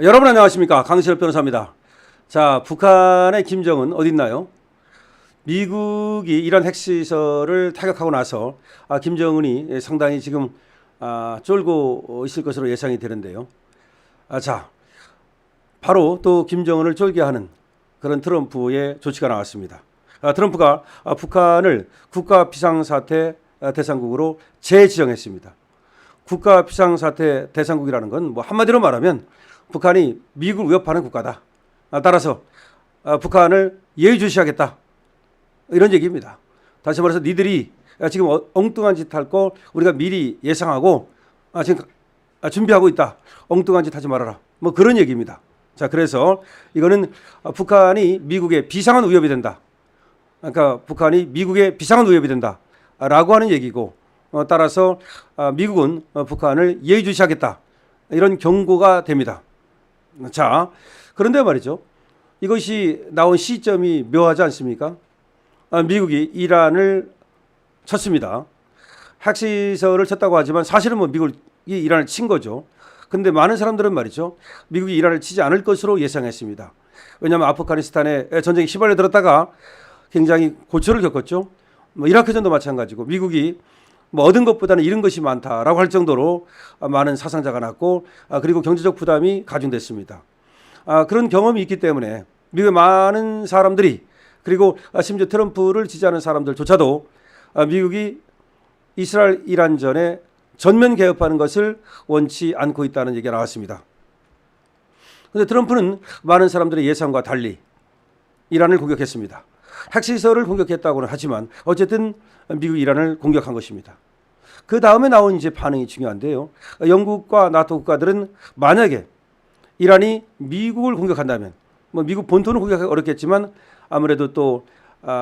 여러분 안녕하십니까? 강신업 변호사입니다. 자, 북한의 김정은 어디 있나요? 미국이 이란 핵시설을 타격하고 나서 김정은이 상당히 지금 쫄고 있을 것으로 예상이 되는데요. 자, 바로 또 김정은을 쫄게 하는 그런 트럼프의 조치가 나왔습니다. 트럼프가 북한을 국가 비상사태 대상국으로 재지정했습니다. 국가 비상사태 대상국이라는 건 뭐 한마디로 말하면 북한이 미국을 위협하는 국가다. 따라서 북한을 예의주시하겠다. 이런 얘기입니다. 다시 말해서 니들이 지금 엉뚱한 짓 할 거 우리가 미리 예상하고 지금 준비하고 있다. 엉뚱한 짓 하지 말아라. 뭐 그런 얘기입니다. 자, 그래서 이거는 북한이 미국의 비상한 위협이 된다. 그러니까 북한이 미국의 비상한 위협이 된다. 라고 하는 얘기고 따라서 미국은 북한을 예의주시하겠다. 이런 경고가 됩니다. 자, 그런데 말이죠. 이것이 나온 시점이 묘하지 않습니까? 미국이 이란을 쳤습니다. 핵시설을 쳤다고 하지만 사실은 뭐 미국이 이란을 친 거죠. 그런데 많은 사람들은 말이죠. 미국이 이란을 치지 않을 것으로 예상했습니다. 왜냐하면 아프가니스탄에 전쟁이 휘발려 들었다가 굉장히 고초를 겪었죠. 뭐 이라크전도 마찬가지고 미국이 뭐 얻은 것보다는 잃은 것이 많다라고 할 정도로 많은 사상자가 났고 그리고 경제적 부담이 가중됐습니다. 그런 경험이 있기 때문에 미국의 많은 사람들이 그리고 심지어 트럼프를 지지하는 사람들조차도 미국이 이스라엘 이란전에 전면 개입하는 것을 원치 않고 있다는 얘기가 나왔습니다. 그런데 트럼프는 많은 사람들의 예상과 달리 이란을 공격했습니다. 핵시설을 공격했다고는 하지만 어쨌든 미국이 이란을 공격한 것입니다. 그 다음에 나온 이제 반응이 중요한데요. 영국과 나토 국가들은 만약에 이란이 미국을 공격한다면 뭐 미국 본토는 공격하기 어렵겠지만 아무래도 또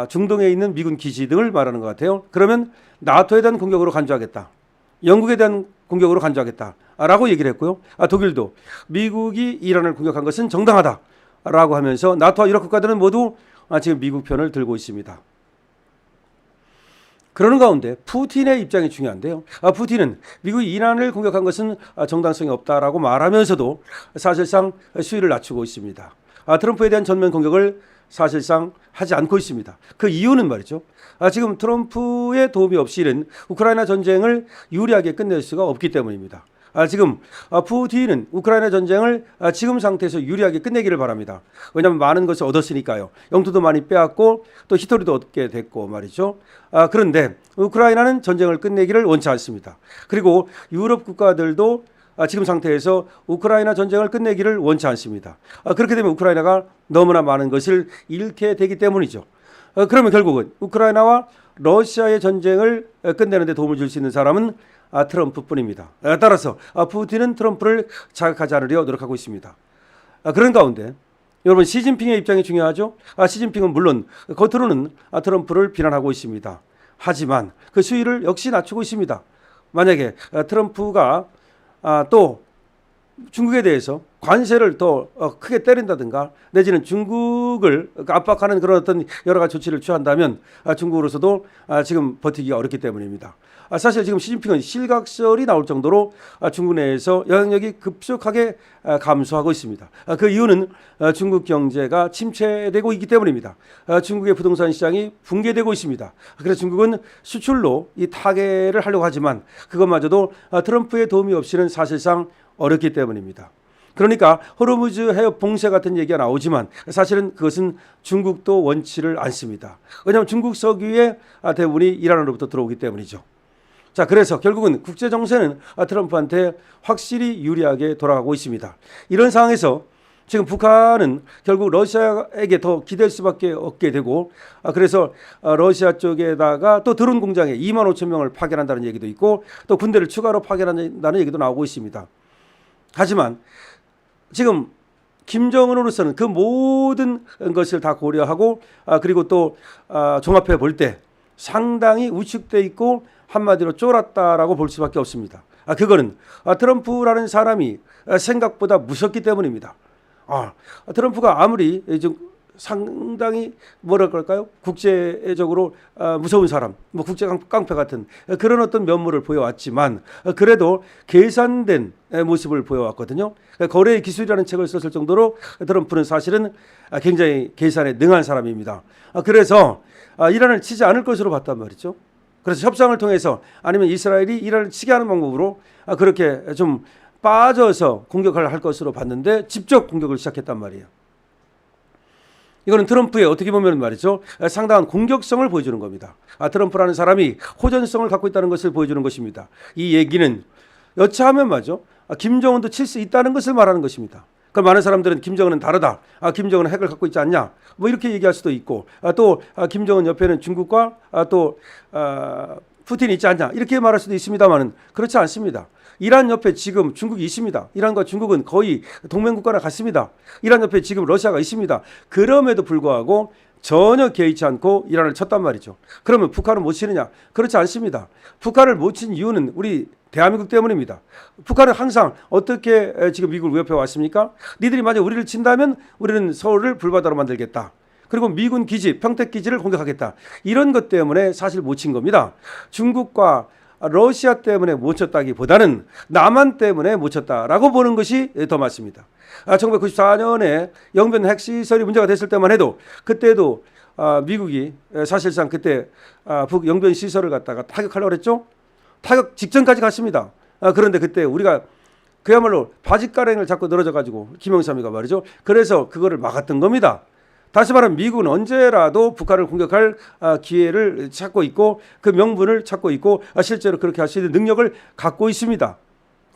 중동에 있는 미군 기지 등을 말하는 것 같아요. 그러면 나토에 대한 공격으로 간주하겠다. 영국에 대한 공격으로 간주하겠다라고 얘기를 했고요. 독일도 미국이 이란을 공격한 것은 정당하다라고 하면서 나토와 유럽 국가들은 모두 지금 미국 편을 들고 있습니다. 그러는 가운데 푸틴의 입장이 중요한데요. 푸틴은 미국이 이란을 공격한 것은 정당성이 없다라고 말하면서도 사실상 수위를 낮추고 있습니다. 트럼프에 대한 전면 공격을 사실상 하지 않고 있습니다. 그 이유는 말이죠. 지금 트럼프의 도움이 없이는 우크라이나 전쟁을 유리하게 끝낼 수가 없기 때문입니다. 지금 푸틴은 우크라이나 전쟁을 지금 상태에서 유리하게 끝내기를 바랍니다. 왜냐하면 많은 것을 얻었으니까요. 영토도 많이 빼앗고 또 히토리도 얻게 됐고 말이죠. 그런데 우크라이나는 전쟁을 끝내기를 원치 않습니다. 그리고 유럽 국가들도 지금 상태에서 우크라이나 전쟁을 끝내기를 원치 않습니다. 그렇게 되면 우크라이나가 너무나 많은 것을 잃게 되기 때문이죠. 그러면 결국은 우크라이나와 러시아의 전쟁을 끝내는 데 도움을 줄 수 있는 사람은 트럼프뿐입니다. 따라서 푸틴은 트럼프를 자극하지 않으려 노력하고 있습니다. 그런 가운데 여러분 시진핑의 입장이 중요하죠. 시진핑은 물론 겉으로는 트럼프를 비난하고 있습니다. 하지만 그 수위를 역시 낮추고 있습니다. 만약에 트럼프가 또 중국에 대해서 관세를 더 크게 때린다든가 내지는 중국을 압박하는 그런 어떤 여러 가지 조치를 취한다면 중국으로서도 지금 버티기가 어렵기 때문입니다. 사실 지금 시진핑은 실각설이 나올 정도로 중국 내에서 영향력이 급속하게 감소하고 있습니다. 그 이유는 중국 경제가 침체되고 있기 때문입니다. 중국의 부동산 시장이 붕괴되고 있습니다. 그래서 중국은 수출로 이 타개를 하려고 하지만 그것마저도 트럼프의 도움이 없이는 사실상 어렵기 때문입니다. 그러니까 호르무즈 해협 봉쇄 같은 얘기가 나오지만 사실은 그것은 중국도 원치를 않습니다. 왜냐하면 중국 석유의 대부분이 이란으로부터 들어오기 때문이죠. 자, 그래서 결국은 국제 정세는 트럼프한테 확실히 유리하게 돌아가고 있습니다. 이런 상황에서 지금 북한은 결국 러시아에게 더 기댈 수밖에 없게 되고 그래서 러시아 쪽에다가 또 드론 공장에 2만 5천 명을 파견한다는 얘기도 있고 또 군대를 추가로 파견한다는 얘기도 나오고 있습니다. 하지만 지금 김정은으로서는 그 모든 것을 다 고려하고 그리고 또 종합해 볼 때 상당히 위축돼 있고 한마디로 쫄았다라고 볼 수밖에 없습니다. 그거는 트럼프라는 사람이 생각보다 무섭기 때문입니다. 트럼프가 아무리 좀 상당히 뭐라 그럴까요? 국제적으로 무서운 사람, 뭐 국제 깡패 같은 그런 어떤 면모를 보여왔지만 그래도 계산된 모습을 보여왔거든요. 거래의 기술이라는 책을 썼을 정도로 트럼프는 사실은 굉장히 계산에 능한 사람입니다. 그래서 이란을 치지 않을 것으로 봤단 말이죠. 그래서 협상을 통해서 아니면 이스라엘이 이란을 치게 하는 방법으로 그렇게 좀 빠져서 공격을 할 것으로 봤는데 직접 공격을 시작했단 말이에요. 이거는 트럼프의 어떻게 보면 말이죠, 상당한 공격성을 보여주는 겁니다. 트럼프라는 사람이 호전성을 갖고 있다는 것을 보여주는 것입니다. 이 얘기는 여차하면 말이죠, 김정은도 칠 수 있다는 것을 말하는 것입니다. 그 많은 사람들은 김정은은 다르다. 김정은은 핵을 갖고 있지 않냐. 뭐 이렇게 얘기할 수도 있고, 또 김정은 옆에는 중국과 또 푸틴이 있지 않냐. 이렇게 말할 수도 있습니다만은 그렇지 않습니다. 이란 옆에 지금 중국이 있습니다. 이란과 중국은 거의 동맹국가나 같습니다. 이란 옆에 지금 러시아가 있습니다. 그럼에도 불구하고 전혀 개의치 않고 이란을 쳤단 말이죠. 그러면 북한은 못 치느냐? 그렇지 않습니다. 북한을 못 친 이유는 우리 대한민국 때문입니다. 북한은 항상 어떻게 지금 미국을 위협해 왔습니까? 니들이 만약 우리를 친다면 우리는 서울을 불바다로 만들겠다. 그리고 미군 기지, 평택 기지를 공격하겠다. 이런 것 때문에 사실 못 친 겁니다. 중국과 러시아 때문에 못 쳤다기보다는 남한 때문에 못 쳤다라고 보는 것이 더 맞습니다. 1994년에 영변 핵시설이 문제가 됐을 때만 해도 그때도 미국이 사실상 그때 북 영변 시설을 갖다가 타격하려고 했죠. 타격 직전까지 갔습니다. 그런데 그때 우리가 그야말로 바짓가랭을 잡고 늘어져 가지고 김영삼이가 말이죠. 그래서 그거를 막았던 겁니다. 다시 말하면 미국은 언제라도 북한을 공격할 기회를 찾고 있고 그 명분을 찾고 있고 실제로 그렇게 할 수 있는 능력을 갖고 있습니다.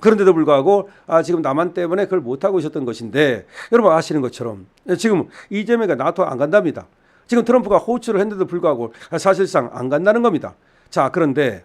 그런데도 불구하고 지금 남한 때문에 그걸 못하고 있었던 것인데 여러분 아시는 것처럼 지금 이재명이 나토 안 간답니다. 지금 트럼프가 호출을 했는데도 불구하고 사실상 안 간다는 겁니다. 자, 그런데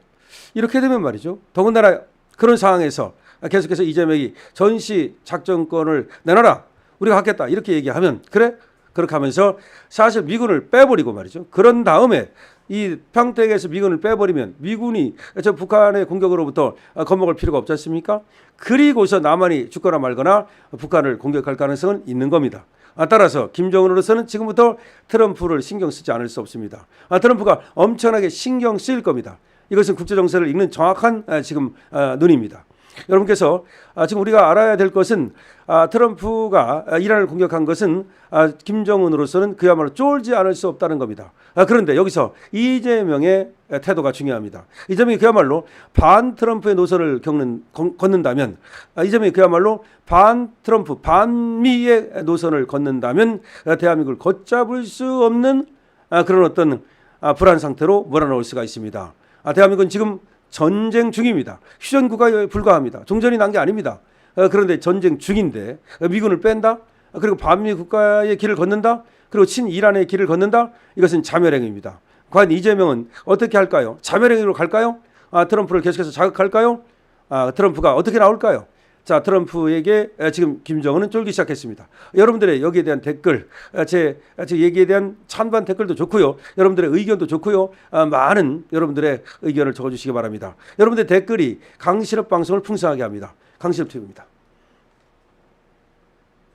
이렇게 되면 말이죠. 더군다나 그런 상황에서 계속해서 이재명이 전시 작전권을 내놔라. 우리가 갖겠다. 이렇게 얘기하면 그래? 그렇게 하면서 사실 미군을 빼버리고 말이죠. 그런 다음에 이 평택에서 미군을 빼버리면 미군이 저 북한의 공격으로부터 겁먹을 필요가 없지 않습니까? 그리고서 남한이 죽거나 말거나 북한을 공격할 가능성은 있는 겁니다. 따라서 김정은으로서는 지금부터 트럼프를 신경 쓰지 않을 수 없습니다. 트럼프가 엄청나게 신경 쓰일 겁니다. 이것은 국제정세를 읽는 정확한 지금 눈입니다. 여러분께서 지금 우리가 알아야 될 것은 트럼프가 이란을 공격한 것은 김정은으로서는 그야말로 쫄지 않을 수 없다는 겁니다. 그런데 여기서 이재명의 태도가 중요합니다. 이재명이 그야말로 반 트럼프의 노선을 걷는다면 이재명이 그야말로 반 트럼프 반미의 노선을 걷는다면 대한민국을 걷잡을 수 없는 그런 어떤 불안 상태로 몰아넣을 수가 있습니다. 대한민국은 지금 전쟁 중입니다. 휴전 국가에 불과합니다. 종전이 난 게 아닙니다. 그런데 전쟁 중인데 미군을 뺀다? 그리고 반미 국가의 길을 걷는다? 그리고 친이란의 길을 걷는다? 이것은 자멸행위입니다. 과연 이재명은 어떻게 할까요? 자멸행위로 갈까요? 트럼프를 계속해서 자극할까요? 트럼프가 어떻게 나올까요? 자, 트럼프에게 지금 김정은은 쫄기 시작했습니다. 여러분들의 여기에 대한 댓글, 제 얘기에 대한 찬반 댓글도 좋고요. 여러분들의 의견도 좋고요. 많은 여러분들의 의견을 적어주시기 바랍니다. 여러분들의 댓글이 강신업 방송을 풍성하게 합니다. 강신업 TV입니다.